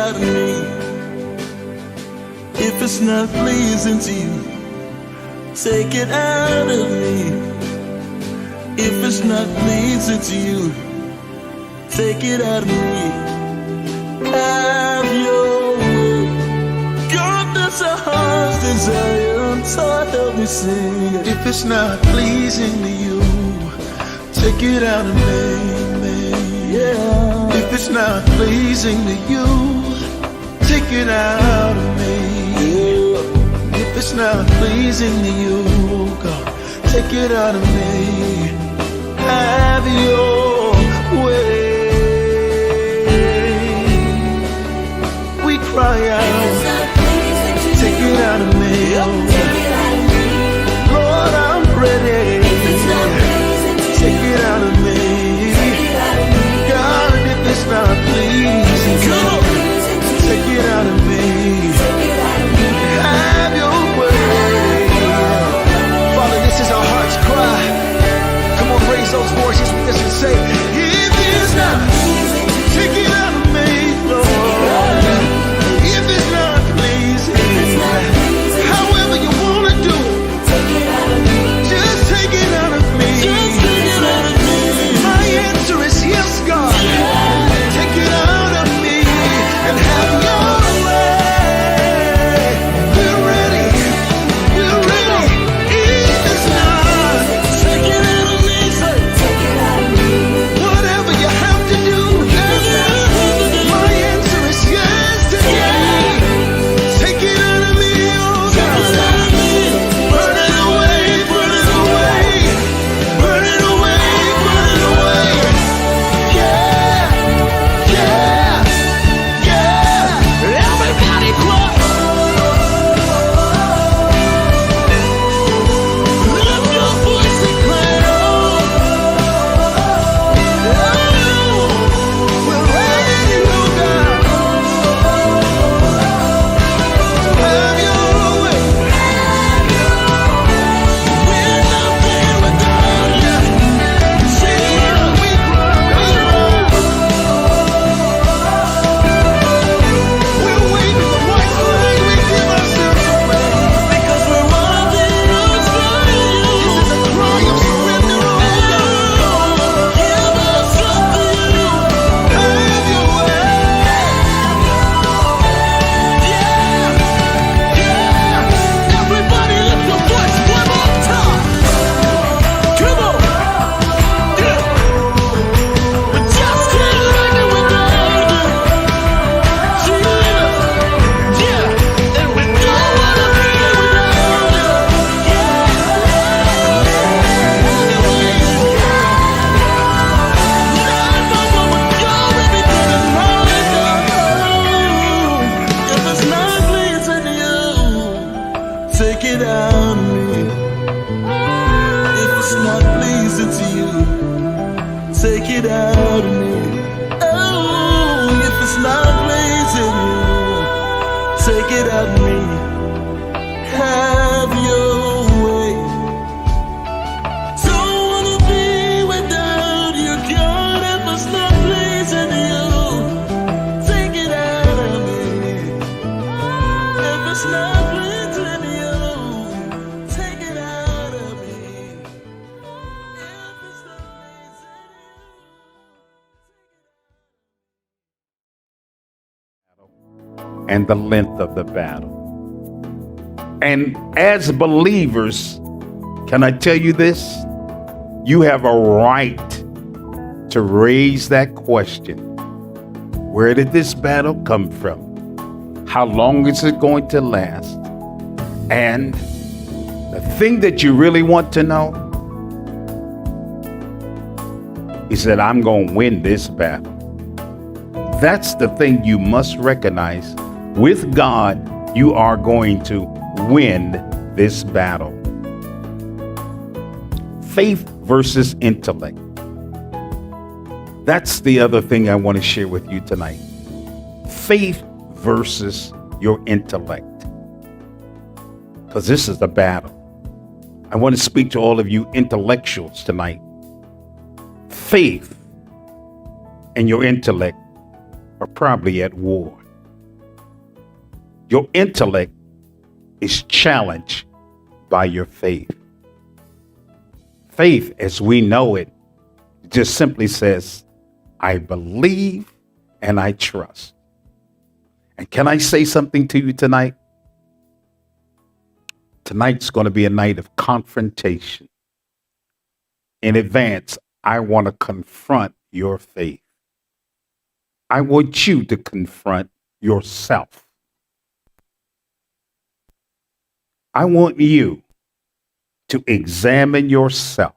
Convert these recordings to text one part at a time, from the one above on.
out of me. If it's not pleasing to you, take it out of me. If it's not pleasing to you, take it out of me. Have your way. God, that's a heart's desire, so help me sing it. If it's not pleasing to you, take it out of me. Yeah. If it's not pleasing to you, take it out of me. Yeah. If it's not pleasing to you, God, take it out of me. Have your way. We cry out, take it out of me. Lord, I'm ready. Take it out of me. God, if it's not pleasing, take it out of me. Have your way. Father, this is our heart's cry. Come on, raise those voices with us and say, if it's not, take it out of me, Lord. If it's not pleasing, however you want to do it, just take it out of me. My answer is yes, God. Take it out of me and have your way. We're ready. We're ready. If it's not, Take it out of me, say. whatever you have to do, my answer is yes today. Take it out of me, oh God. Burn it away, burn it away. Burn it away, burn it away. Yeah, yeah, yeah. Everybody clap. Lift your voice and cry out. We're ready, oh God. Have your way. We're nothing without you. We cry. We're waiting the white flag. We give ourselves away. Because we're worthy of This is a cry of surrender, oh God. Give us something new. Have your way. Yeah. Everybody lift your voice one more time. Come on. Yeah. We just can't make it without you. Jesus. Yeah. And we don't want to be without you. If it's not pleasing to you, take it out of me. If it's not pleasing to you, take it out of me. Oh, if it's not pleasing to you, take it out of me. Have your way. Don't wanna be without you, God. If it's not pleasing to you, take it out of me. If it's not pleasing to you, take it out of me. If it's not pleasing to you, and the length of the battle. And as believers, can I tell you this? You have a right to raise that question. Where did this battle come from? How long is it going to last? And the thing that you really want to know is that I'm going to win this battle. That's the thing you must recognize. With God, you are going to win this battle. Faith versus intellect. That's the other thing I want to share with you tonight. Faith versus your intellect. Because this is the battle. I want to speak to all of you intellectuals tonight. Faith and your intellect are probably at war. Your intellect is challenged by your faith. Faith, as we know it, just simply says, I believe and I trust. And can I say something to you tonight? Tonight's going to be a night of confrontation. In advance, I want to confront your faith. I want you to confront yourself. I want you to examine yourself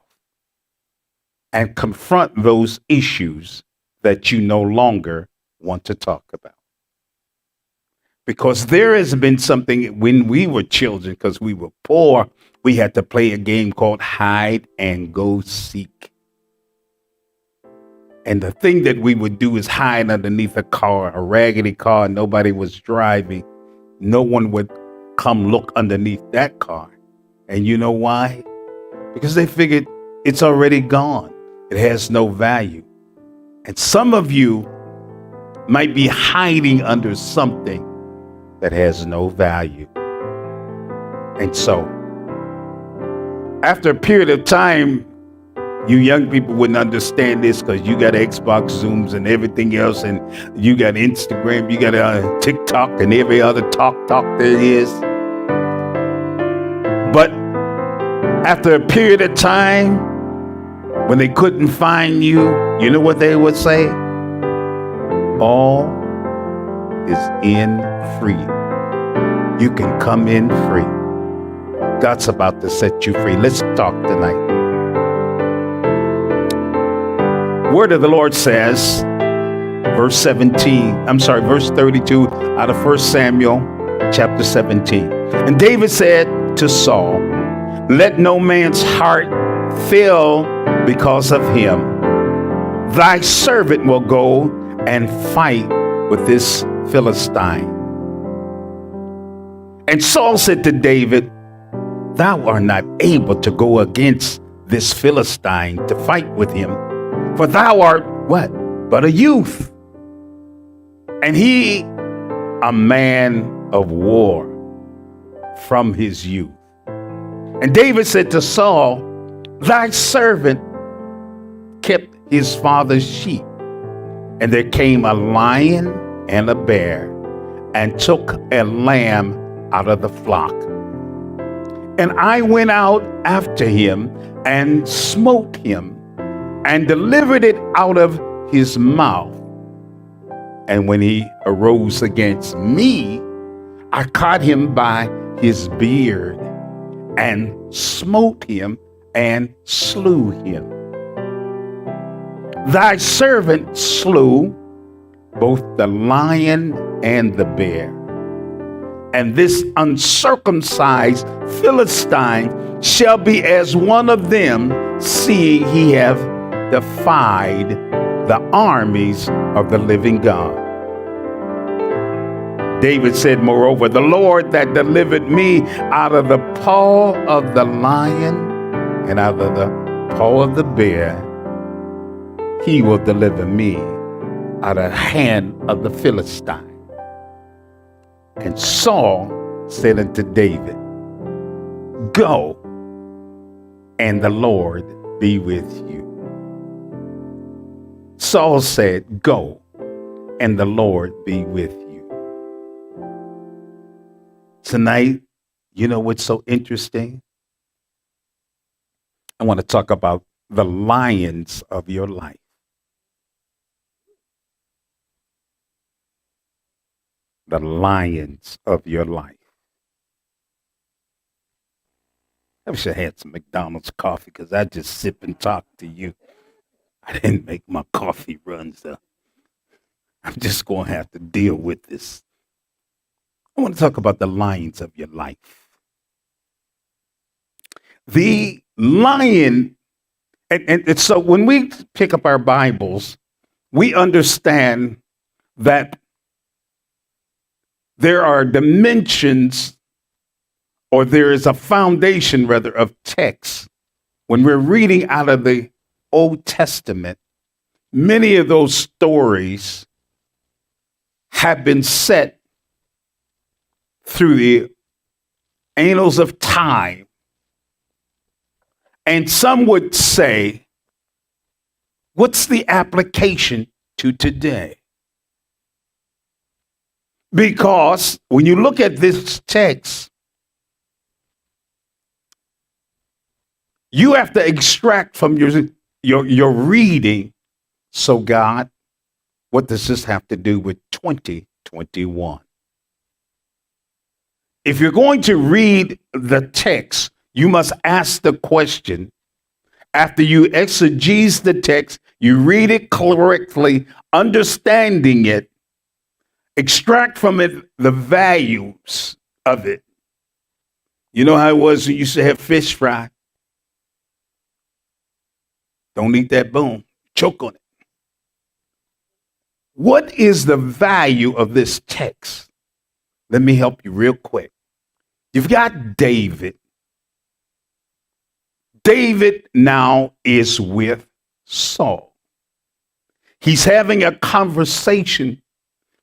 and confront those issues that you no longer want to talk about. Because there has been something when we were children, because we were poor, we had to play a game called hide and go seek. And the thing that we would do is hide underneath a car, a raggedy car, nobody was driving. No one would come look underneath that car. And you know why? Because they figured it's already gone. It has no value. And some of you might be hiding under something that has no value. And so, after a period of time, you young people wouldn't understand this because you got Xbox Zooms and everything else, and you got Instagram, you got TikTok and every other talk there is. But after a period of time, when they couldn't find you, you know what they would say? All is in free. You can come in free. God's about to set you free. Let's talk tonight. Word of the Lord says, verse 32 out of 1 Samuel chapter 17. And David said to Saul, let no man's heart fail because of him. Thy servant will go and fight with this Philistine. And Saul said to David, thou art not able to go against this Philistine to fight with him, for thou art what? But a youth, and he a man of war from his youth. And David said to Saul, thy servant kept his father's sheep, and there came a lion and a bear, and took a lamb out of the flock. And I went out after him and smote him and delivered it out of his mouth. And when he arose against me, I caught him by his beard and smote him and slew him. Thy servant slew both the lion and the bear. And this uncircumcised Philistine shall be as one of them, seeing he hath defied the armies of the living God. David said, moreover, the Lord that delivered me out of the paw of the lion and out of the paw of the bear, he will deliver me out of the hand of the Philistine. And Saul said unto David, go, and the Lord be with you. Saul said, go, and the Lord be with you. Tonight, you know what's so interesting? I want to talk about the lions of your life. The lions of your life. I wish I had some McDonald's coffee because I just sip and talk to you. I didn't make my coffee run, so I'm just going to have to deal with this. I want to talk about the lions of your life. The lion, and so when we pick up our Bibles, we understand that there are dimensions, or there is a foundation, rather, of text. When we're reading out of the Old Testament, many of those stories have been set through the annals of time. And some would say, what's the application to today? Because when you look at this text, you have to extract from your reading. So, God, what does this have to do with 2021? If you're going to read the text, you must ask the question. After you exegese the text, you read it correctly, understanding it, extract from it the values of it. You know how it was when you used to have fish fry? Don't eat that bone. Choke on it. What is the value of this text? Let me help you real quick. You've got David. David now is with Saul. He's having a conversation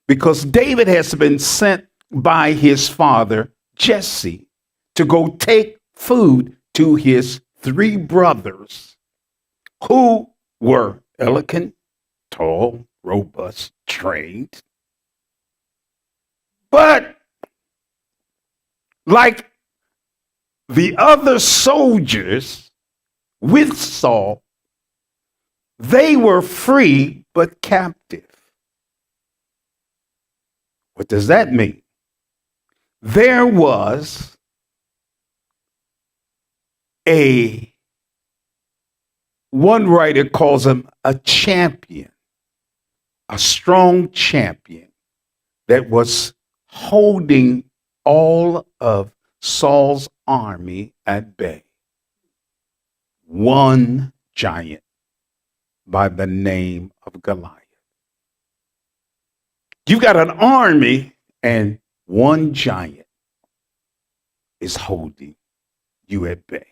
because David has been sent by his father, Jesse, to go take food to his three brothers who were elegant, tall, robust, trained. But like the other soldiers with Saul, they were free but captive. What does that mean? There was one writer calls him a champion, a strong champion that was holding all of Saul's army at bay. One giant by the name of Goliath. You've got an army and one giant is holding you at bay.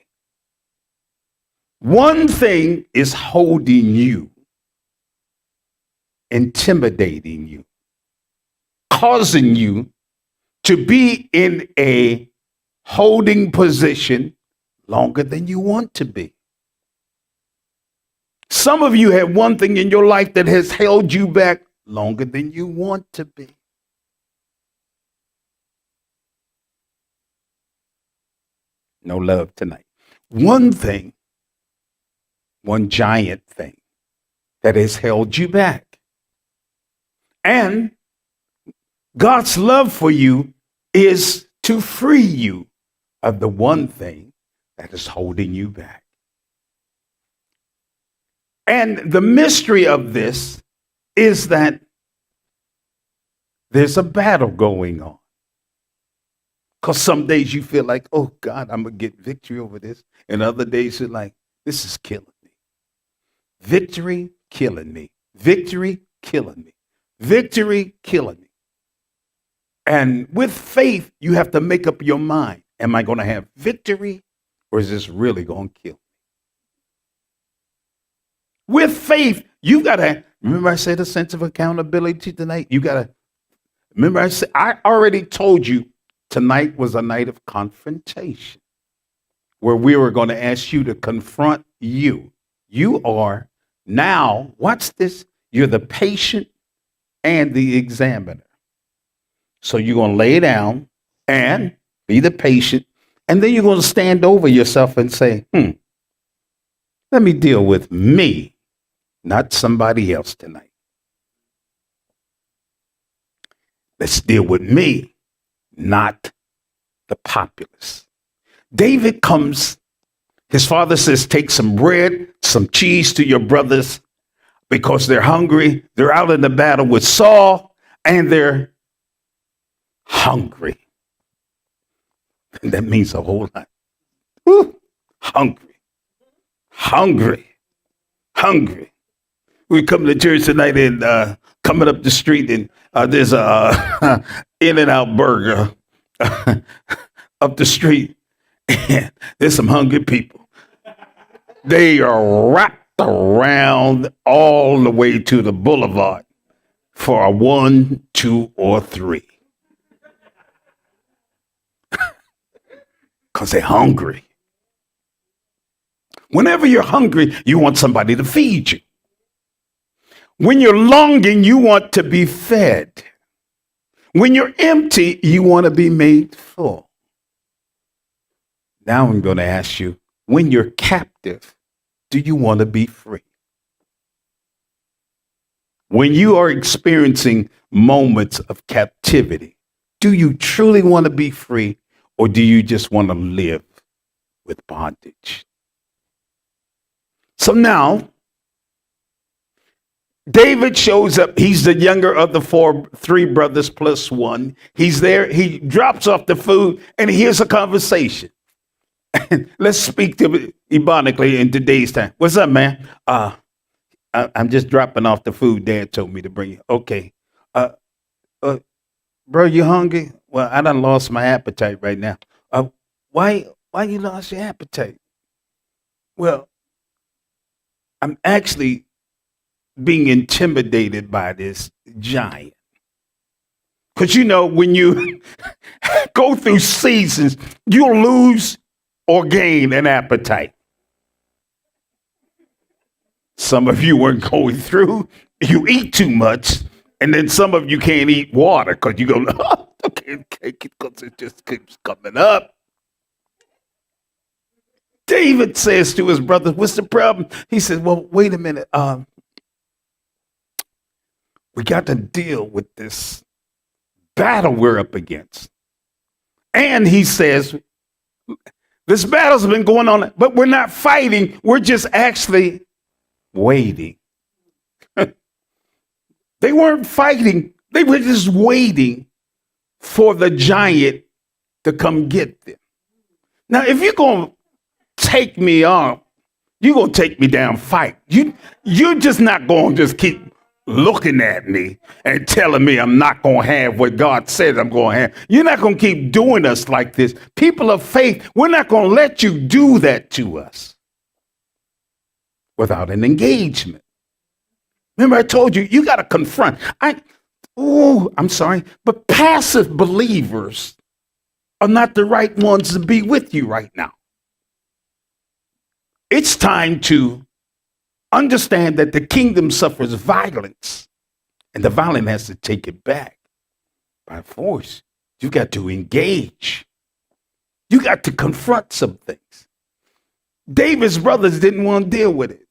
One thing is holding you, intimidating you, causing you to be in a holding position longer than you want to be. Some of you have one thing in your life that has held you back longer than you want to be. No love tonight. One thing, one giant thing that has held you back. And God's love for you is to free you of the one thing that is holding you back. And the mystery of this is that there's a battle going on. Because some days you feel like, oh God, I'm going to get victory over this. And other days you're like, this is killing me. Victory killing me. Victory killing me. Victory killing me. And with faith, you have to make up your mind. Am I going to have victory or is this really going to kill me? With faith, you got to, remember I said a sense of accountability tonight? You got to, remember I already told you tonight was a night of confrontation where we were going to ask you to confront you. You are now, watch this, you're the patient and the examiner. So you're going to lay down and be the patient, and then you're going to stand over yourself and say, let me deal with me, not somebody else tonight. Let's deal with me, not the populace. David comes, his father says, take some bread, some cheese to your brothers because they're hungry. They're out in the battle with Saul and they're hungry. And that means a whole lot. Woo. Hungry. We come to church tonight and coming up the street and there's a In-N-Out burger up the street. And there's some hungry people. They are wrapped around all the way to the boulevard for a 1, 2, or 3. because they're hungry. Whenever you're hungry, you want somebody to feed you. When you're longing, you want to be fed. When you're empty, you want to be made full. Now I'm going to ask you, when you're captive, do you want to be free? When you are experiencing moments of captivity, do you truly want to be free, or do you just want to live with bondage? So now, David shows up. He's the younger of the three brothers plus one. He's there. He drops off the food, and here's a conversation. Let's speak to it ebonically in today's time. What's up, man? I'm just dropping off the food Dad told me to bring you. Okay. Uh, bro, you hungry? Well, I done lost my appetite right now. Why you lost your appetite? Well, I'm actually being intimidated by this giant. Because when you go through seasons, you'll lose or gain an appetite. Some of you weren't going through, you eat too much, and then some of you can't eat water because you go, oh, I can't take it because it just keeps coming up. David says to his brother, what's the problem? He says, well, wait a minute. We got to deal with this battle we're up against. And he says, this battle's been going on, but we're not fighting. We're just actually waiting. They weren't fighting. They were just waiting for the giant to come get them. Now, if you're going to take me on, you're going to take me down fight. You're just not going to just keep looking at me and telling me I'm not going to have what God said I'm going to have. You're not going to keep doing us like this. People of faith, we're not going to let you do that to us without an engagement. Remember, I told you, you got to confront. I'm sorry, but passive believers are not the right ones to be with you right now. It's time to understand that the kingdom suffers violence, and the violent has to take it back by force. You got to engage. You got to confront some things. David's brothers didn't want to deal with it.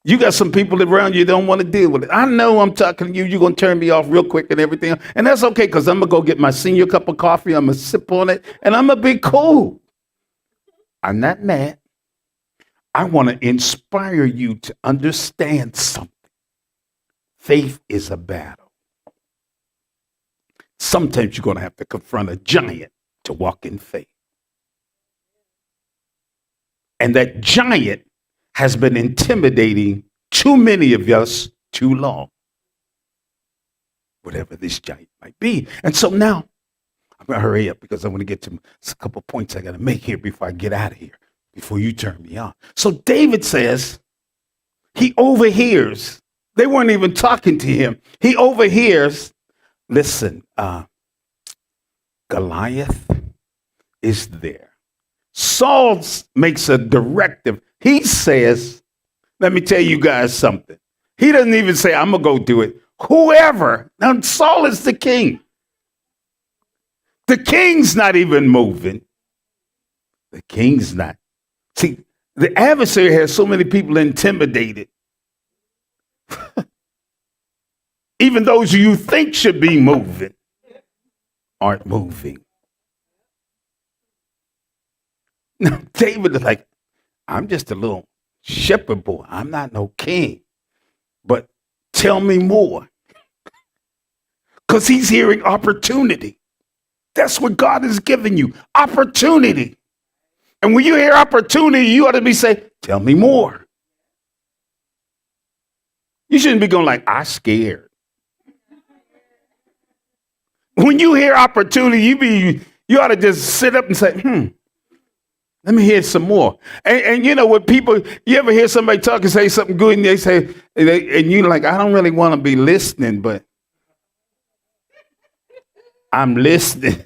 You got some people around you that don't want to deal with it. I know I'm talking to you. You're going to turn me off real quick and everything. And that's okay, because I'm going to go get my senior cup of coffee. I'm going to sip on it, and I'm going to be cool. I'm not mad. I want to inspire you to understand something. Faith is a battle. Sometimes you're going to have to confront a giant to walk in faith. And that giant has been intimidating too many of us too long. Whatever this giant might be. And so now, I'm going to hurry up because I want to get to a couple points I got to make here before I get out of here, before you turn me on. So David says he overhears. They weren't even talking to him. He overhears. Listen, Goliath is there. Saul makes a directive. He says, let me tell you guys something. He doesn't even say, I'm going to go do it. Whoever. Now, Saul is the king. The king's not even moving. The king's not. See, the adversary has so many people intimidated. Even those you think should be moving aren't moving. Now, David is like, I'm just a little shepherd boy. I'm not no king. But tell me more. Because he's hearing opportunity. That's what God is giving you. Opportunity. And when you hear opportunity, you ought to be saying, tell me more. You shouldn't be going like, I'm scared. When you hear opportunity, you ought to just sit up and say, let me hear some more. And you know, when people, you ever hear somebody talk and say something good and they say, and you're like, I don't really want to be listening, but I'm listening.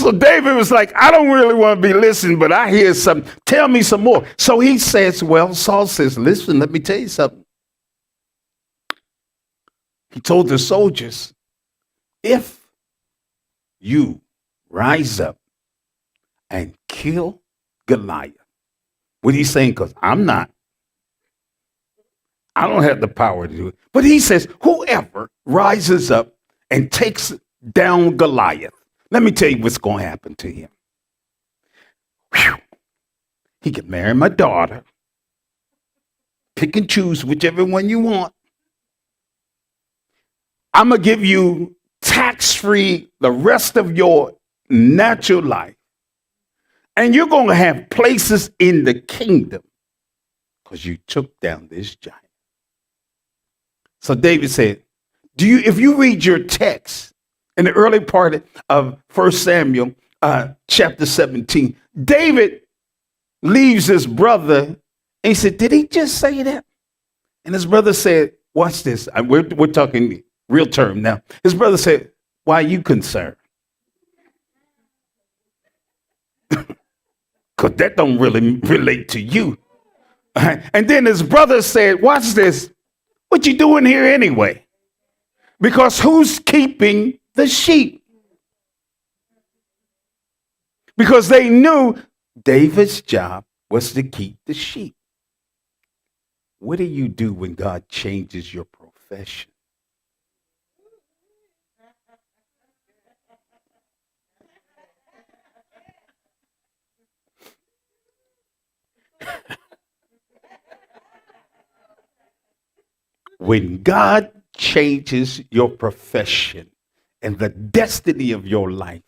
So David was like, I don't really want to be listening, but I hear something. Tell me some more. So he says, well, Saul says, listen, let me tell you something. He told the soldiers, if you rise up and kill Goliath, what he's saying, because I don't have the power to do it. But he says, whoever rises up and takes down Goliath, let me tell you what's going to happen to him. Whew. He can marry my daughter, pick and choose whichever one you want. I'm going to give you tax-free the rest of your natural life. And you're going to have places in the kingdom because you took down this giant. So David said, if you read your text in the early part of 1 Samuel chapter 17, David leaves his brother and he said, did he just say that? And his brother said, watch this. We're talking real term now. His brother said, why are you concerned? Because that don't really relate to you. And then his brother said, watch this. What you doing here anyway? Because who's keeping the sheep? Because they knew David's job was to keep the sheep. What do you do when God changes your profession? When God changes your profession and the destiny of your life,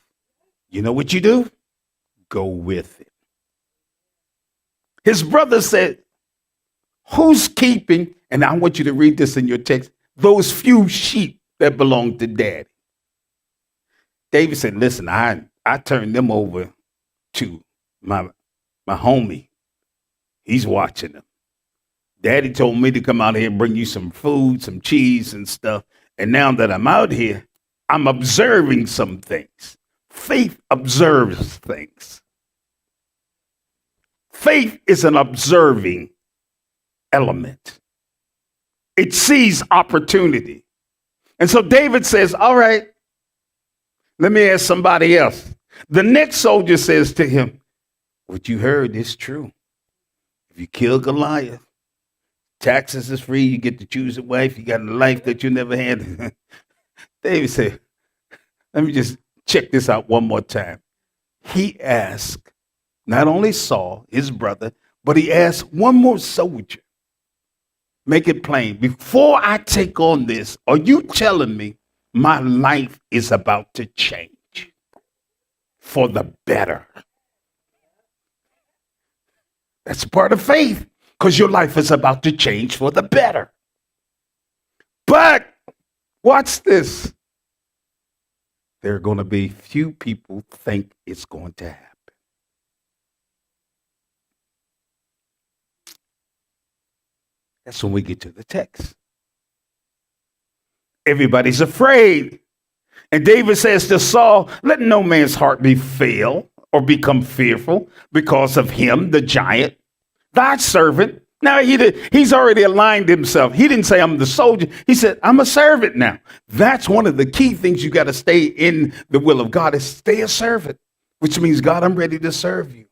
you know what you do? Go with it. His brother said, who's keeping, and I want you to read this in your text, those few sheep that belong to daddy? David said, listen, I turned them over to my homie. He's watching them. Daddy told me to come out here and bring you some food, some cheese and stuff. And now that I'm out here, I'm observing some things. Faith observes things. Faith is an observing element. It sees opportunity. And so David says, all right, let me ask somebody else. The next soldier says to him, what you heard is true. If you kill Goliath, taxes is free. You get to choose a wife. You got a life that you never had. David said, let me just check this out one more time. He asked not only Saul, his brother, but he asked one more soldier. Make it plain. Before I take on this, are you telling me my life is about to change for the better? That's part of faith. Because your life is about to change for the better. But watch this. There are going to be few people think it's going to happen. That's when we get to the text. Everybody's afraid. And David says to Saul, let no man's heart be fail or become fearful because of him, the giant. Thy servant. Now he's already aligned himself. He didn't say I'm the soldier. He said, I'm a servant now. That's one of the key things you got to stay in the will of God is stay a servant, which means, God, I'm ready to serve you.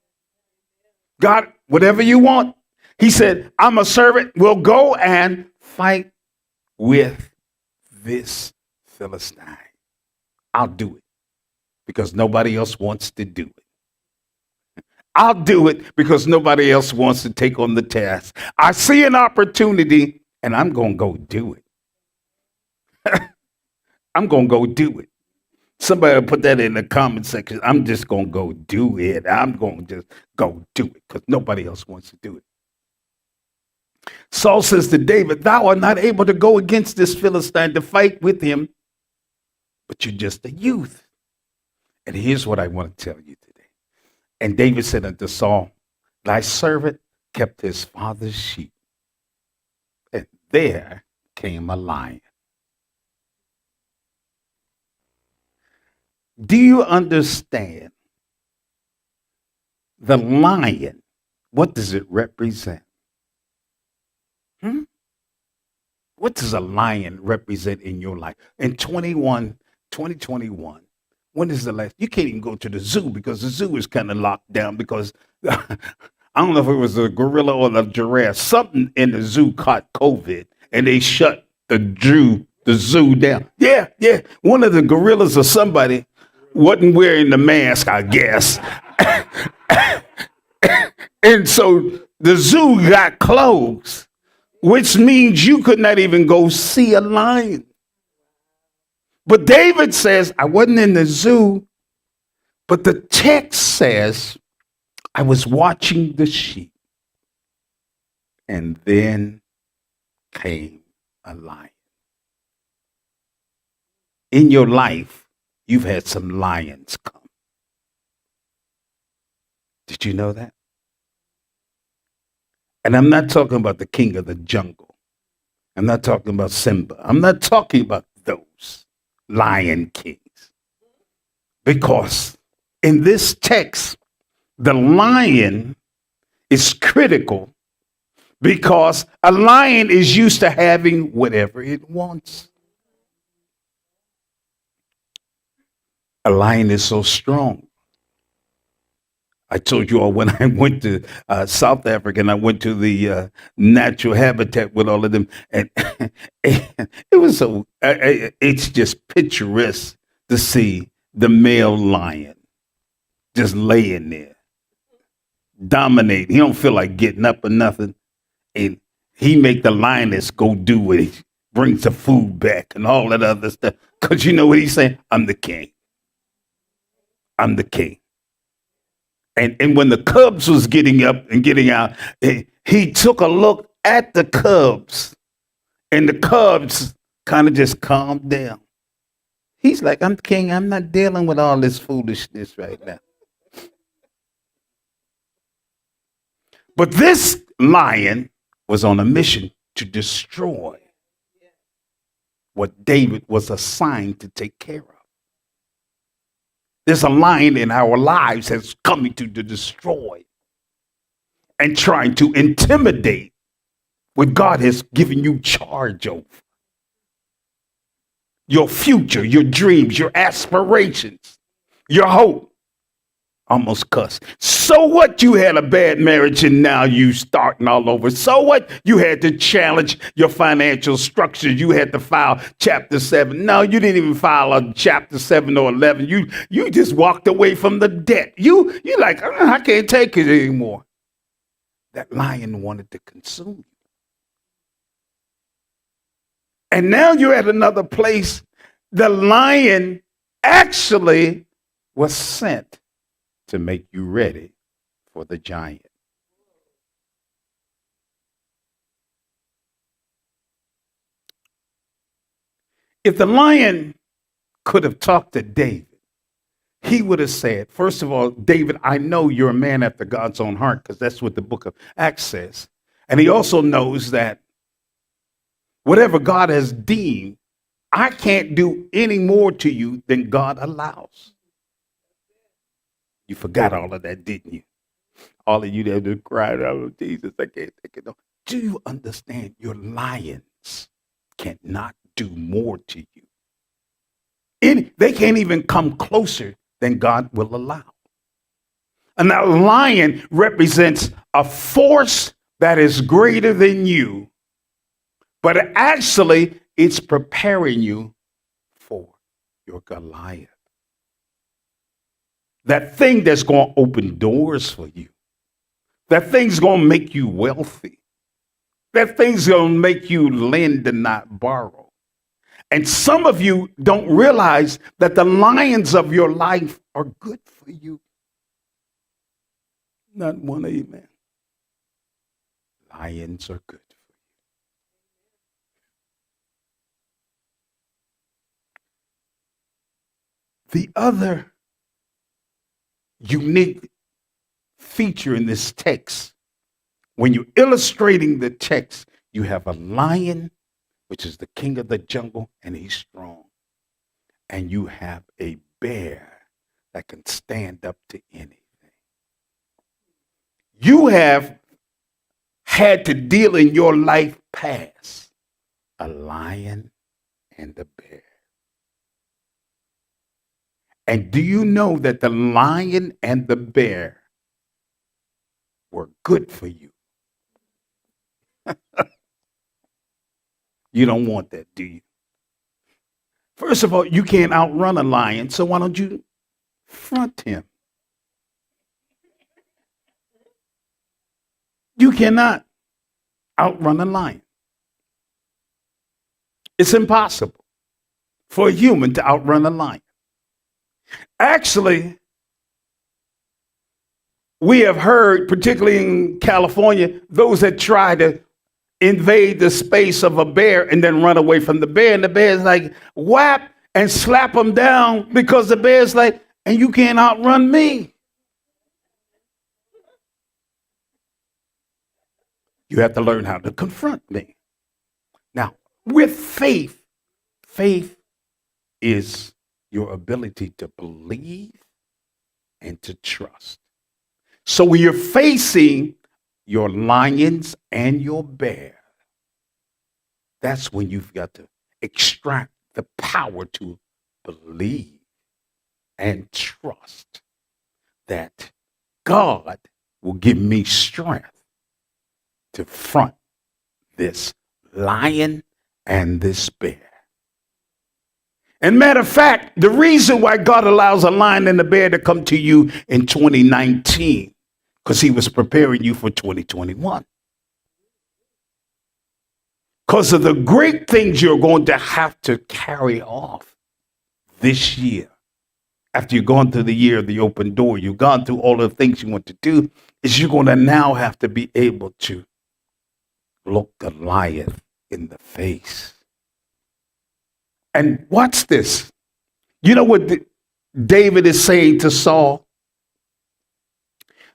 God, whatever you want. He said, I'm a servant. We'll go and fight with this Philistine. I'll do it because nobody else wants to do it. I'll do it because nobody else wants to take on the task. I see an opportunity and I'm going to go do it. I'm going to go do it. Somebody put that in the comment section. I'm just going to go do it. I'm going to just go do it because nobody else wants to do it. Saul says to David, thou art not able to go against this Philistine to fight with him, but you're just a youth. And here's what I want to tell you today. And David said unto Saul, thy servant kept his father's sheep. And there came a lion. Do you understand The lion, what does it represent? Hmm? What does a lion represent in your life? In 2021, when is the last? You can't even go to the zoo because the zoo is kind of locked down because I don't know if it was a gorilla or the giraffe. Something in the zoo caught COVID and they shut the zoo down. Yeah, yeah. One of the gorillas or somebody wasn't wearing the mask, I guess. And so the zoo got closed, which means you could not even go see a lion. But David says, I wasn't in the zoo, but the text says, I was watching the sheep, and then came a lion. In your life, you've had some lions come. Did you know that? And I'm not talking about the king of the jungle. I'm not talking about Simba. I'm not talking about those lion kings. Because in this text, the lion is critical because a lion is used to having whatever it wants. A lion is so strong. I told you all when I went to South Africa and I went to the natural habitat with all of them, and it was so. It's just picturesque to see the male lion just laying there, dominate. He don't feel like getting up or nothing, and he make the lioness go do what he brings the food back and all that other stuff. Cause you know what he's saying? I'm the king. I'm the king. And when the cubs was getting up and getting out, he took a look at the cubs, and the cubs kind of just calmed down. He's like, I'm the king. I'm not dealing with all this foolishness right now. But this lion was on a mission to destroy what David was assigned to take care of. There's a lion in our lives that's coming to destroy and trying to intimidate what God has given you charge over. Your future, your dreams, your aspirations, your hope. Almost cuss. So what, you had a bad marriage and now you starting all over? So what, you had to challenge your financial structure? You had to file chapter 7. No, you didn't even file a chapter 7 or 11. You just walked away from the debt. You like, I can't take it anymore. That lion wanted to consume you. And now you're at another place. The lion actually was sent to make you ready for the giant. If the lion could have talked to David, he would have said, first of all, David, I know you're a man after God's own heart, because that's what the book of Acts says. And he also knows that whatever God has deemed, I can't do any more to you than God allows. You forgot all of that, didn't you? All of you that just cried out, oh, Jesus, I can't take it. No. Do you understand your lions cannot do more to you? They can't even come closer than God will allow. And that lion represents a force that is greater than you, but actually it's preparing you for your Goliath. That thing that's going to open doors for you. That thing's going to make you wealthy. That thing's going to make you lend and not borrow. And some of you don't realize that the lions of your life are good for you. Not one amen. Lions are good for you. The other unique feature in this text, when you're illustrating the text, you have a lion, which is the king of the jungle, and he's strong. And you have a bear that can stand up to anything. You have had to deal in your life past a lion and a bear. And do you know that the lion and the bear were good for you? You don't want that, do you? First of all, you can't outrun a lion, so why don't you front him? You cannot outrun a lion. It's impossible for a human to outrun a lion. Actually, we have heard, particularly in California, those that try to invade the space of a bear and then run away from the bear. And the bear's like, whap, and slap them down because the bear's like, and you can't outrun me. You have to learn how to confront me. Now, with faith, faith is your ability to believe and to trust. So when you're facing your lions and your bear, that's when you've got to extract the power to believe and trust that God will give me strength to front this lion and this bear. And matter of fact, the reason why God allows a lion and a bear to come to you in 2019, because he was preparing you for 2021. Because of the great things you're going to have to carry off this year. After you've gone through the year of the open door, you've gone through all the things you want to do, is you're going to now have to be able to look Goliath in the face. And watch this. You know what David is saying to Saul?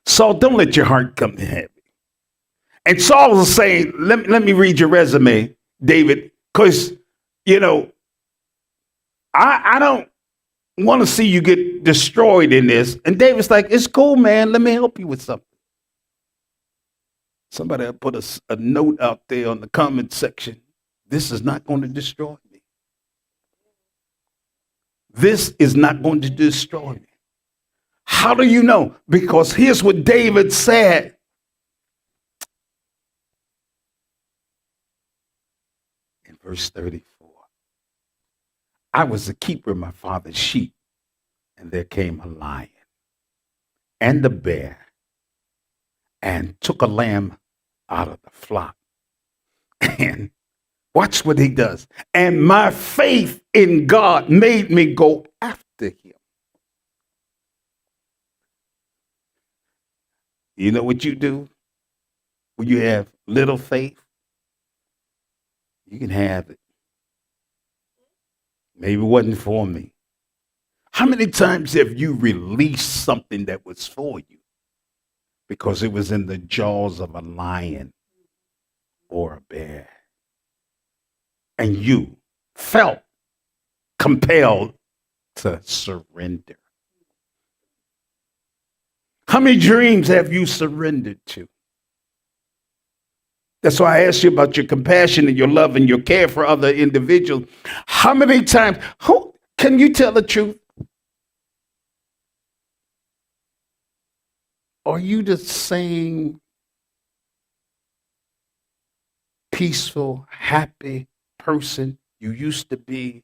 Saul, don't let your heart come heavy. And Saul was saying, let me read your resume, David, because, you know, I don't want to see you get destroyed in this. And David's like, it's cool, man. Let me help you with something. Somebody put a note out there on the comment section. This is not going to destroy me. This is not going to destroy me. How do you know? Because here's what David said. In verse 34. I was the keeper of my father's sheep, and there came a lion and a bear and took a lamb out of the flock. And watch what he does. And my faith in God made me go after him. You know what you do when you have little faith? You can have it. Maybe it wasn't for me. How many times have you released something that was for you because it was in the jaws of a lion or a bear? And you felt compelled to surrender. How many dreams have you surrendered to? That's why I asked you about your compassion and your love and your care for other individuals. How many times, can you tell the truth? Are you the same peaceful, happy person you used to be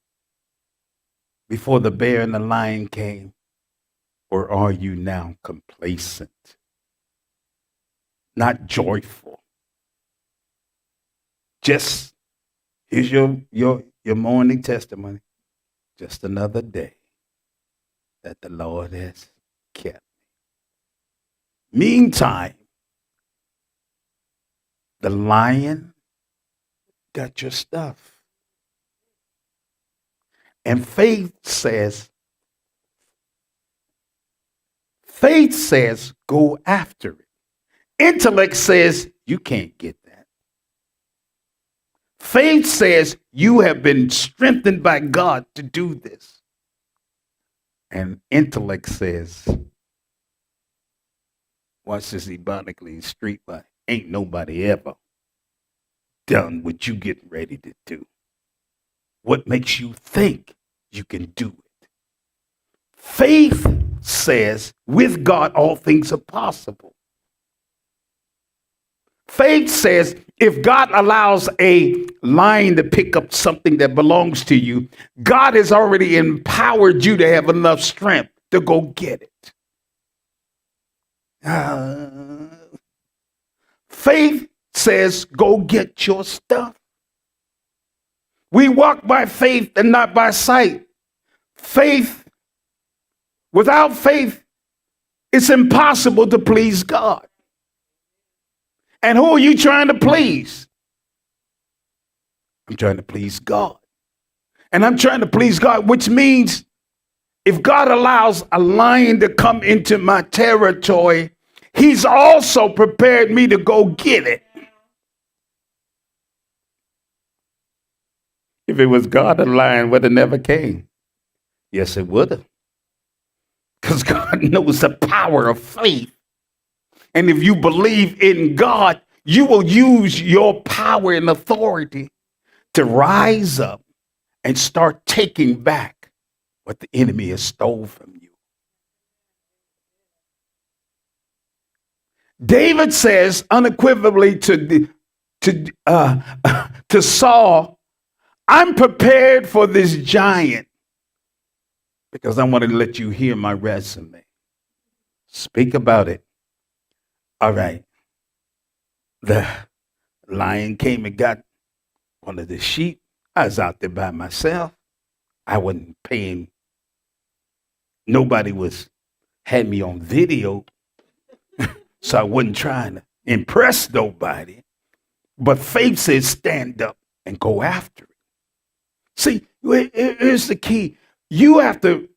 before the bear and the lion came? Or are you now complacent, not joyful? Just here's your morning testimony. Just another day that the Lord has kept. Meantime, the lion got your stuff. And faith says, go after it. Intellect says, you can't get that. Faith says, you have been strengthened by God to do this. And intellect says, watch this ebonically street, but ain't nobody ever done what you getting ready to do. What makes you think you can do it? Faith says with God all things are possible. Faith says if God allows a lion to pick up something that belongs to you, God has already empowered you to have enough strength to go get it. Faith says go get your stuff. We walk by faith and not by sight. Without faith, it's impossible to please God. And who are you trying to please? I'm trying to please God. And I'm trying to please God, which means if God allows a lion to come into my territory, he's also prepared me to go get it. If it was God, the lion would have never came. Yes, it would have. Because God knows the power of faith. And if you believe in God, you will use your power and authority to rise up and start taking back what the enemy has stole from you. David says unequivocally to Saul, I'm prepared for this giant because I want to let you hear my resume. Speak about it. All right. The lion came and got one of the sheep. I was out there by myself. I wasn't paying. Nobody had me on video. So I wasn't trying to impress nobody. But faith says stand up and go after it. See, here's the key. You have to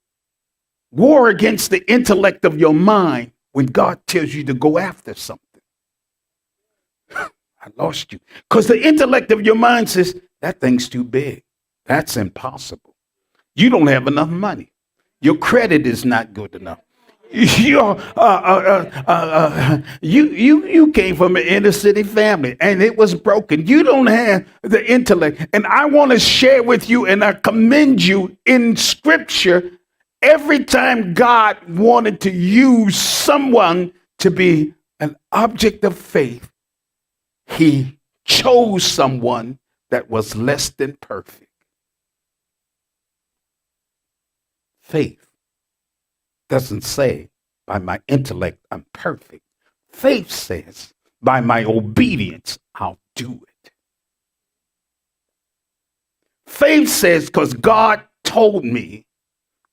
war against the intellect of your mind when God tells you to go after something. I lost you. Because the intellect of your mind says, that thing's too big. That's impossible. You don't have enough money. Your credit is not good enough. You came from an inner city family and it was broken. You don't have the intellect. And I want to share with you and I commend you in scripture. Every time God wanted to use someone to be an object of faith, he chose someone that was less than perfect. Faith doesn't say by my intellect I'm perfect. Faith says by my obedience I'll do it. Faith says because God told me.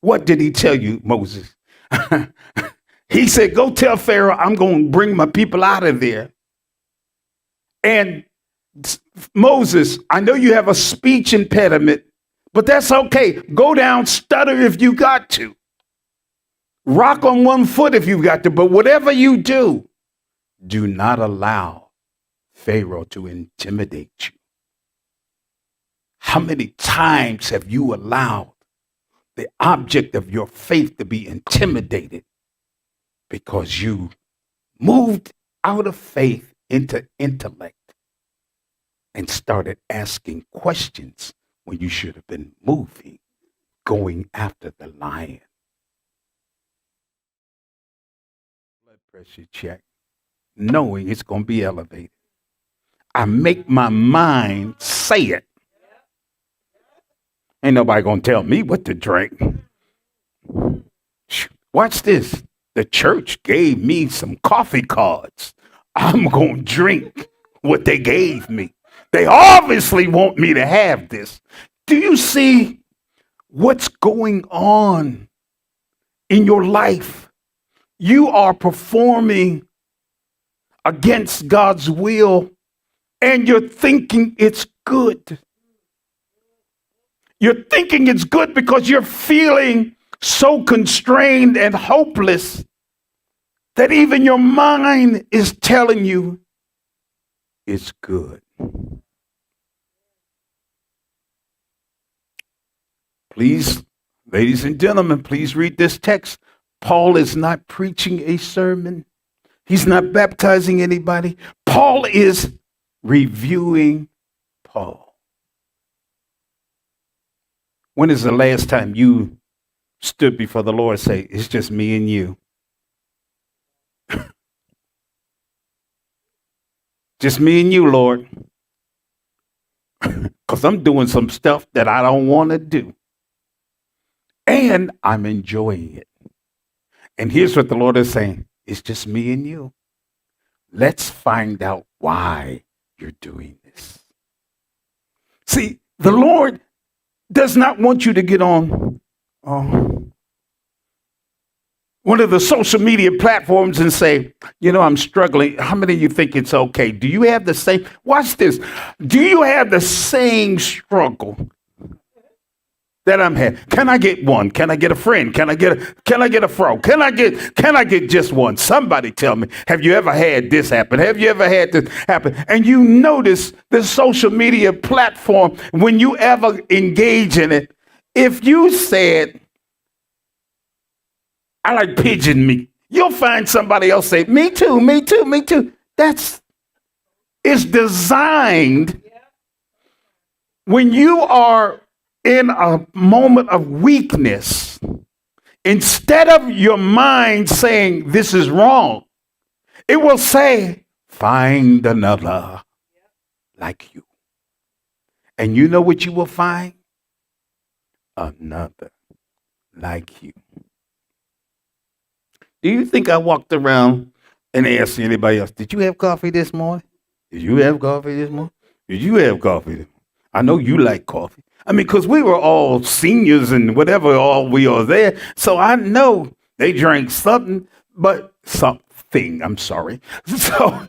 What did he tell you, Moses? He said, go tell Pharaoh I'm going to bring my people out of there. And Moses, I know you have a speech impediment, but that's okay. Go down, stutter if you got to. Rock on one foot if you got to. But whatever you do not allow Pharaoh to intimidate you. How many times have you allowed the object of your faith to be intimidated because you moved out of faith into intellect and started asking questions when you should have been going after the lion? Blood pressure check, knowing it's going to be elevated. I make my mind say it. Ain't nobody going to tell me what to drink. Watch this. The church gave me some coffee cards. I'm going to drink what they gave me. They obviously want me to have this. Do you see what's going on in your life? You are performing against God's will and you're thinking it's good. You're thinking it's good because you're feeling so constrained and hopeless that even your mind is telling you it's good. Please, ladies and gentlemen, please read this text. Paul is not preaching a sermon. He's not baptizing anybody. Paul is reviewing Paul. When is the last time you stood before the Lord and say, it's just me and you? Just me and you, Lord. Because I'm doing some stuff that I don't want to do. And I'm enjoying it. And here's what the Lord is saying. It's just me and you. Let's find out why you're doing this. See, the Lord does not want you to get on one of the social media platforms and say, I'm struggling. How many of you think it's okay? Do you have the same, watch this. Do you have the same struggle that I'm having? Can I get one? Can I get a friend? Can I get a fro? Can I get just one? Somebody tell me, have you ever had this happen? Have you ever had this happen? And you notice the social media platform, when you ever engage in it, if you said, I like pigeon meat, you'll find somebody else say, me too, me too, me too. It's designed when you are in a moment of weakness, instead of your mind saying this is wrong, it will say, find another like you. And you know what you will find? Another like you. Do you think I walked around and asked anybody else, did you have coffee this morning? Did you have coffee this morning? Did you have coffee this morning? I know you like coffee. I mean, because we were all seniors and whatever, all we are there. So I know they drank something, but something, I'm sorry. So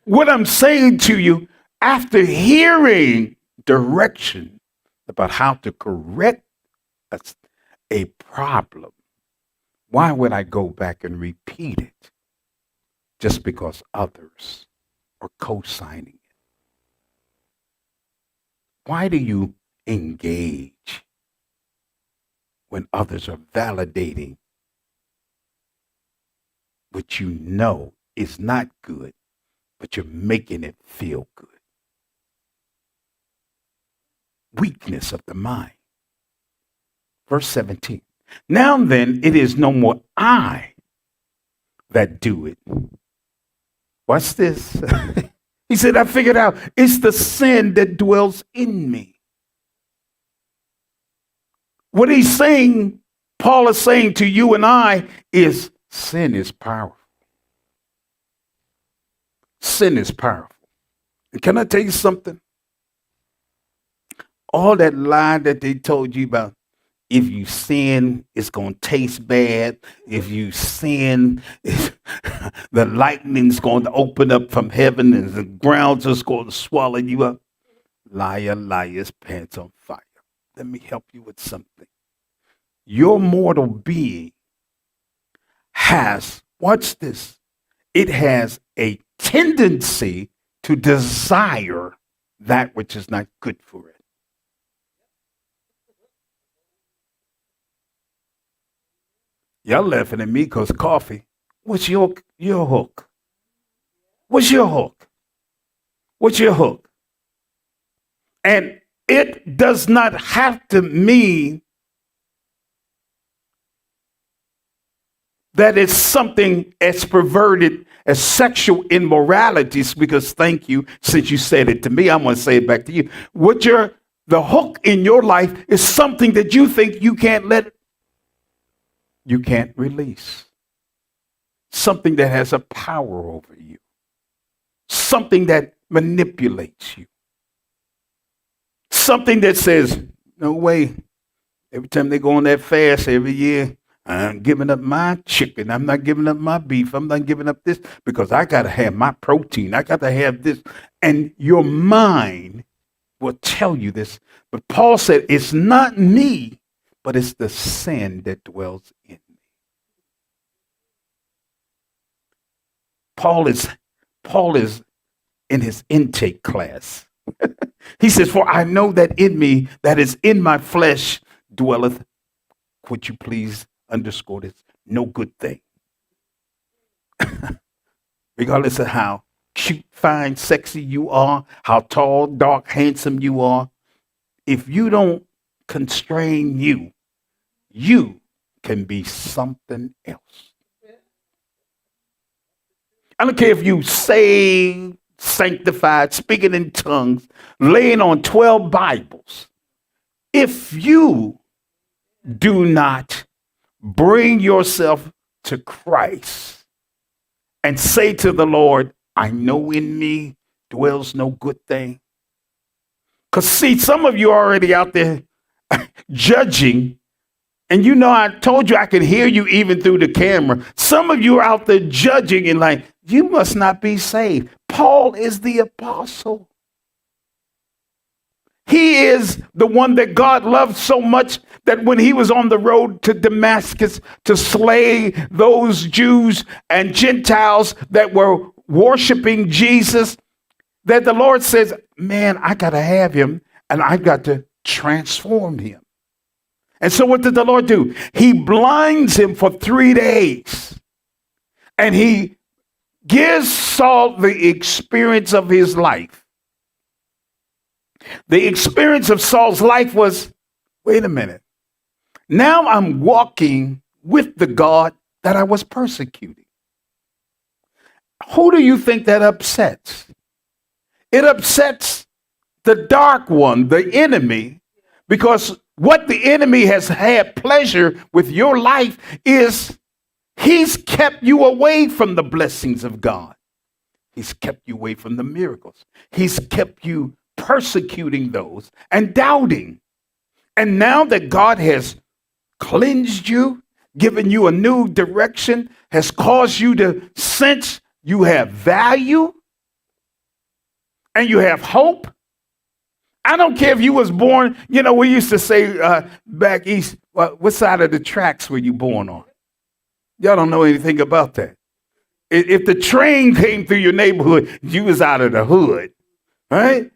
what I'm saying to you, after hearing direction about how to correct a problem, why would I go back and repeat it just because others are co-signing it? Why do you engage when others are validating what you know is not good, but you're making it feel good? Weakness of the mind. Verse 17. Now then, it is no more I that do it. What's this? He said, I figured out it's the sin that dwells in me. What he's saying, Paul is saying to you and I, is sin is powerful. Sin is powerful. And can I tell you something? All that lie that they told you about, if you sin, it's going to taste bad. If you sin, the lightning's going to open up from heaven and the ground's just going to swallow you up. Liar, liar's pants on fire. Let me help you with something. Your mortal being has, watch this, it has a tendency to desire that which is not good for it. Y'all laughing at me because coffee. What's your hook? What's your hook? What's your hook? And it does not have to mean that it's something as perverted as sexual immoralities, because thank you, since you said it to me, I'm going to say it back to you. The hook in your life is something that you think you can't release. Something that has a power over you. Something that manipulates you. Something that says, no way. Every time they go on that fast every year, I'm giving up my chicken. I'm not giving up my beef. I'm not giving up this because I got to have my protein. I got to have this. And your mind will tell you this. But Paul said, it's not me, but it's the sin that dwells in me. Paul is in his intake class. He says, for I know that in me, that is in my flesh, dwelleth, would you please underscore this, no good thing. regardless of how cute, fine, sexy you are, how tall, dark, handsome you are. If you don't constrain you, you can be something else. I don't care if you saved, sanctified, speaking in tongues, laying on 12 Bibles. If you do not bring yourself to Christ and say to the Lord, I know in me dwells no good thing. Because see, some of you are already out there judging. And you know, I told you I could hear you even through the camera. Some of you are out there judging and like, you must not be saved. Paul is the apostle. He is the one that God loved so much that when he was on the road to Damascus to slay those Jews and Gentiles that were worshiping Jesus, that the Lord says, man, I got to have him and I've got to transform him. And so what did the Lord do? He blinds him for 3 days. And he gives Saul the experience of his life. The experience of Saul's life was, wait a minute. Now I'm walking with the God that I was persecuting. Who do you think that upsets? It upsets the dark one, the enemy, because what the enemy has had pleasure with your life is he's kept you away from the blessings of God. He's kept you away from the miracles. He's kept you persecuting those and doubting. And now that God has cleansed you, given you a new direction, has caused you to sense you have value and you have hope. I don't care if you was born, you know, we used to say back east, what side of the tracks were you born on? Y'all don't know anything about that. If the train came through your neighborhood, you was out of the hood, right?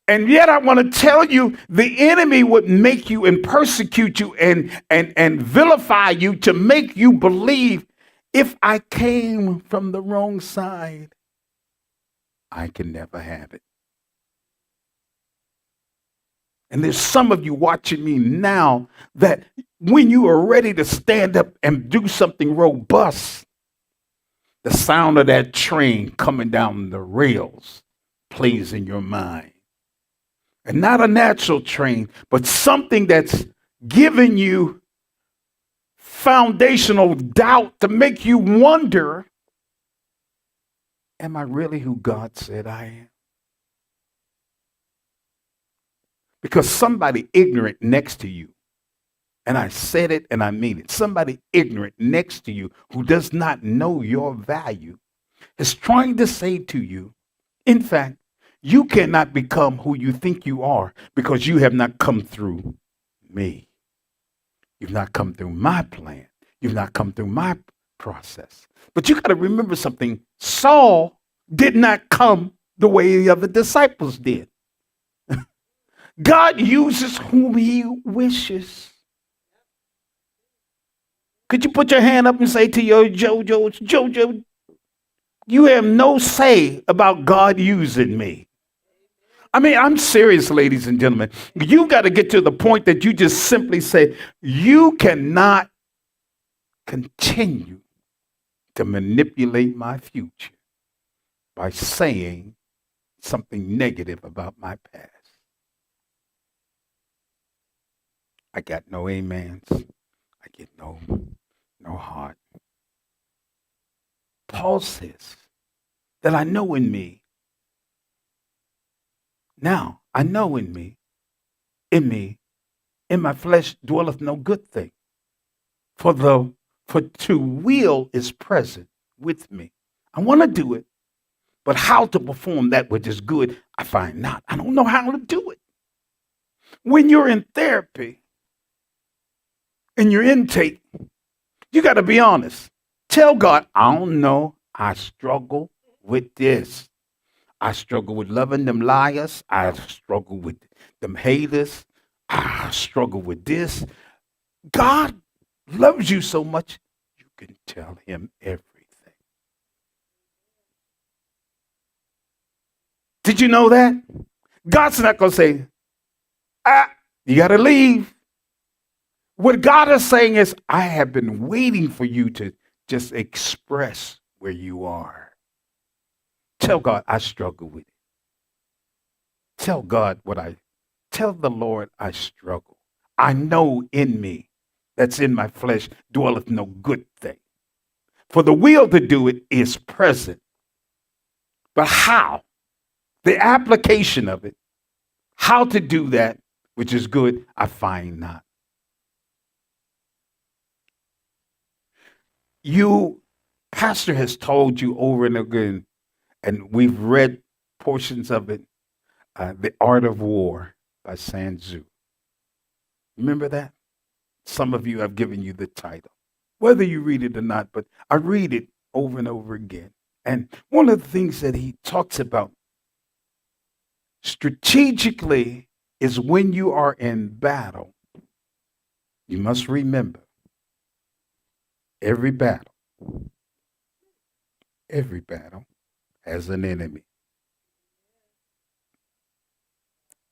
And yet I want to tell you, the enemy would make you and persecute you and vilify you to make you believe if I came from the wrong side, I can never have it. And there's some of you watching me now that when you are ready to stand up and do something robust, the sound of that train coming down the rails plays in your mind. And not a natural train, but something that's giving you foundational doubt to make you wonder, am I really who God said I am? Because somebody ignorant next to you, and I said it and I mean it, somebody ignorant next to you who does not know your value is trying to say to you, in fact, you cannot become who you think you are because you have not come through me. You've not come through my plan. You've not come through my process. But you got to remember something. Saul did not come the way the other disciples did. God uses whom he wishes. Could you put your hand up and say to your Jojo, you have no say about God using me. I mean, I'm serious, ladies and gentlemen. You got to get to the point that you just simply say, you cannot continue to manipulate my future by saying something negative about my past. I got no amens. I get no heart. Paul says that I know in me. Now, I know in me, in my flesh dwelleth no good thing. For to will is present with me. I want to do it, but how to perform that which is good, I find not. I don't know how to do it. When you're in therapy, in your intake, you got to be honest. Tell God, I don't know. I struggle with this. I struggle with loving them liars. I struggle with them haters. I struggle with this. God loves you so much, you can tell him everything. Did you know that? God's not going to say, you got to leave. What God is saying is, I have been waiting for you to just express where you are. Tell God, I struggle with it. Tell God tell the Lord I struggle. I know in me, that's in my flesh, dwelleth no good thing. For the will to do it is present. But how? The application of it, how to do that, which is good, I find not. Pastor has told you over and again, and we've read portions of it, The Art of War by Sun Tzu. Remember that? Some of you, I've given you the title, whether you read it or not, but I read it over and over again. And one of the things that he talks about strategically is when you are in battle, you must remember every battle has an enemy.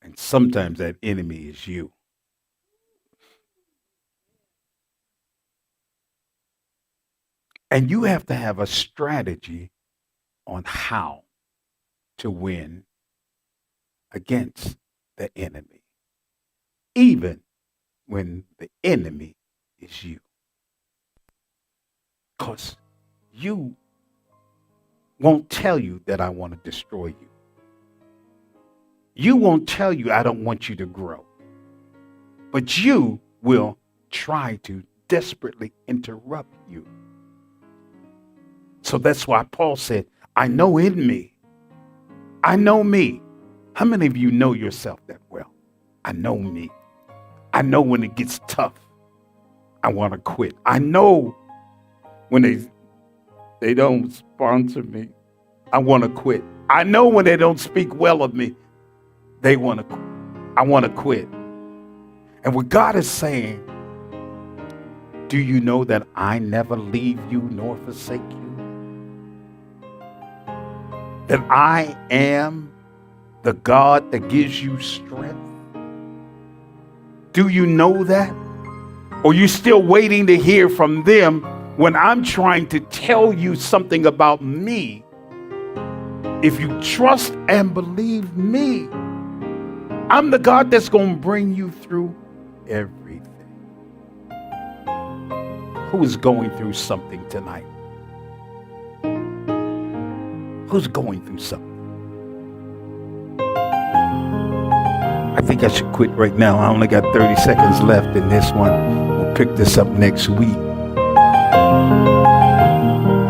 And sometimes that enemy is you. And you have to have a strategy on how to win against the enemy, even when the enemy is you. Because you won't tell you that I want to destroy you. You won't tell you I don't want you to grow. But you will try to desperately interrupt you. So that's why Paul said, I know in me. I know me. How many of you know yourself that well? I know me. I know when it gets tough, I want to quit. I know when they don't sponsor me, I want to quit. I know when they don't speak well of me, I want to quit. And what God is saying, do you know that I never leave you nor forsake you? That I am the God that gives you strength? Do you know that? Or are you still waiting to hear from them when I'm trying to tell you something about me? If you trust and believe me, I'm the God that's going to bring you through everything. Who is going through something tonight? Who's going through something? I think I should quit right now. I only got 30 seconds left in this one. We'll pick this up next week.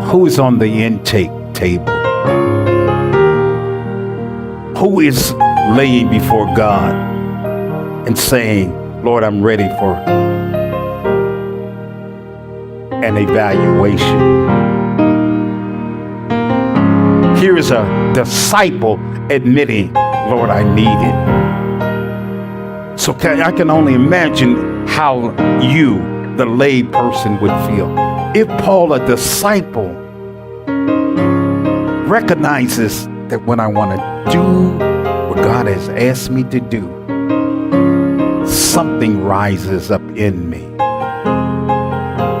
Who is on the intake table? Who is laying before God and saying, Lord, I'm ready for an evaluation? Here is a disciple admitting, Lord, I need it. So I can only imagine how you, the lay person, would feel. If Paul, a disciple, recognizes that when I want to do what God has asked me to do, something rises up in me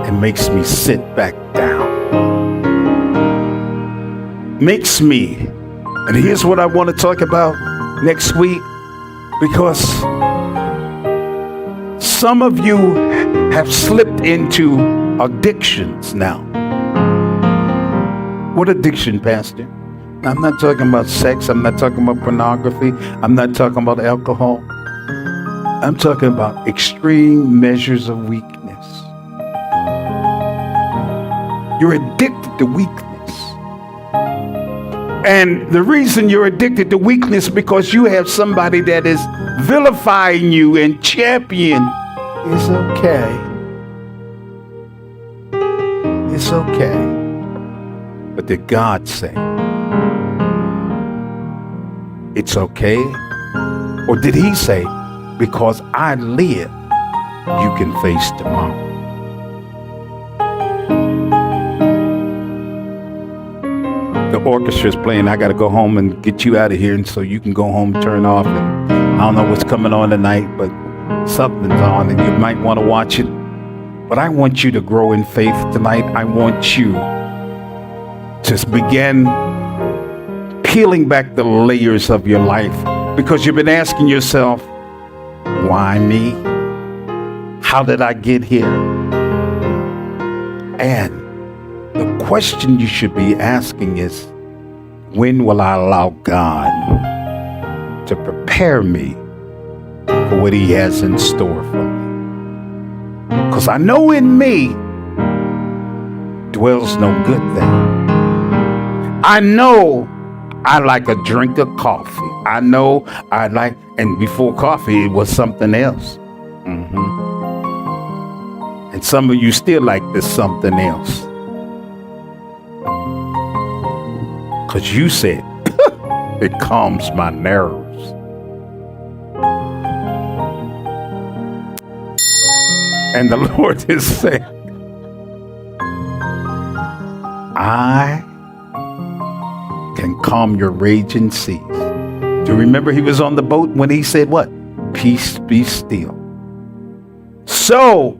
and makes me sit back down. Makes me, and here's what I want to talk about next week, because some of you have slipped into addictions now. What addiction, Pastor? I'm not talking about sex. I'm not talking about pornography. I'm not talking about alcohol. I'm talking about extreme measures of weakness. You're addicted to weakness. And the reason you're addicted to weakness is because you have somebody that is vilifying you and champion. It's okay. It's okay. But did God say it's okay? Or did he say, because I live, you can face tomorrow? the orchestra's playing. I got to go home and get you out of here, and so you can go home, turn off. And I don't know what's coming on tonight, but something's on, and you might want to watch it. But I want you to grow in faith tonight. I want you to begin peeling back the layers of your life, because you've been asking yourself, why me? How did I get here? And the question you should be asking is, when will I allow God to prepare me for what he has in store for me? Because I know in me dwells no good thing. I know I like a drink of coffee. I know I like, and before coffee, it was something else. And some of you still like this something else. Because you said, it calms my nerves. And the Lord is saying, I can calm your raging seas. Do you remember he was on the boat when he said what? Peace, be still. So,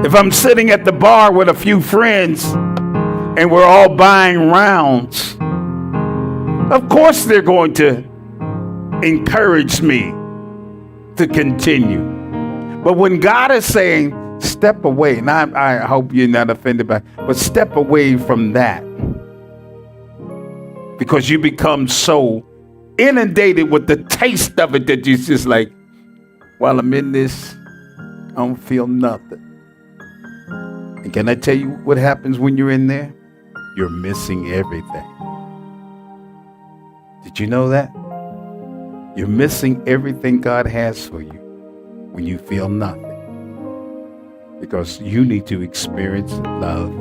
if I'm sitting at the bar with a few friends and we're all buying rounds, of course they're going to encourage me to continue. But when God is saying, step away, and I hope you're not offended by it, but step away from that, because you become so inundated with the taste of it that you're just like, while I'm in this, I don't feel nothing. And can I tell you what happens when you're in there? You're missing everything. Did you know that? You're missing everything God has for you when you feel nothing. Because you need to experience love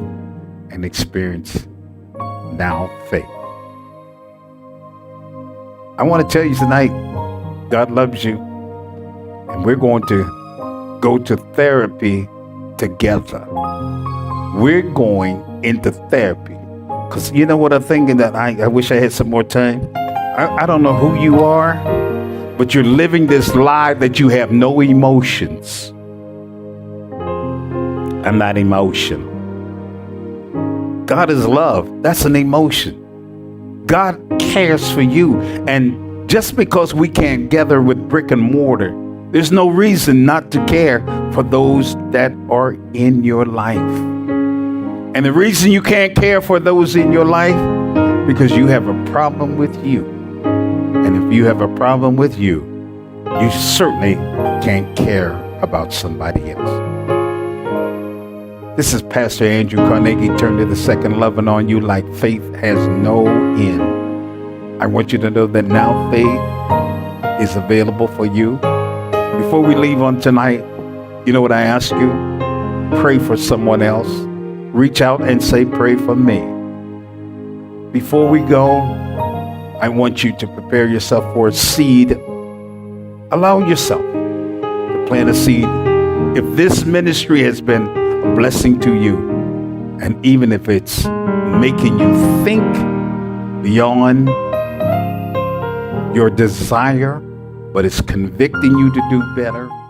and experience now faith. I want to tell you tonight, God loves you, and we're going to go to therapy together. We're going into therapy. Because you know what I'm thinking, that I wish I had some more time. I don't know who you are, but you're living this lie that you have no emotions. I'm not emotional. God is love. That's an emotion. God cares for you. And just because we can't gather with brick and mortar, there's no reason not to care for those that are in your life. And the reason you can't care for those in your life, because you have a problem with you. And if you have a problem with you, you certainly can't care about somebody else. This is Pastor Andrew Carnegie. Turn to the second, loving on you like faith has no end. I want you to know that now faith is available for you. Before we leave on tonight, you know what I ask you? Pray for someone else. Reach out and say, pray for me. Before we go, I want you to prepare yourself for a seed. Allow yourself to plant a seed. If this ministry has been a blessing to you, and even if it's making you think beyond your desire, but it's convicting you to do better,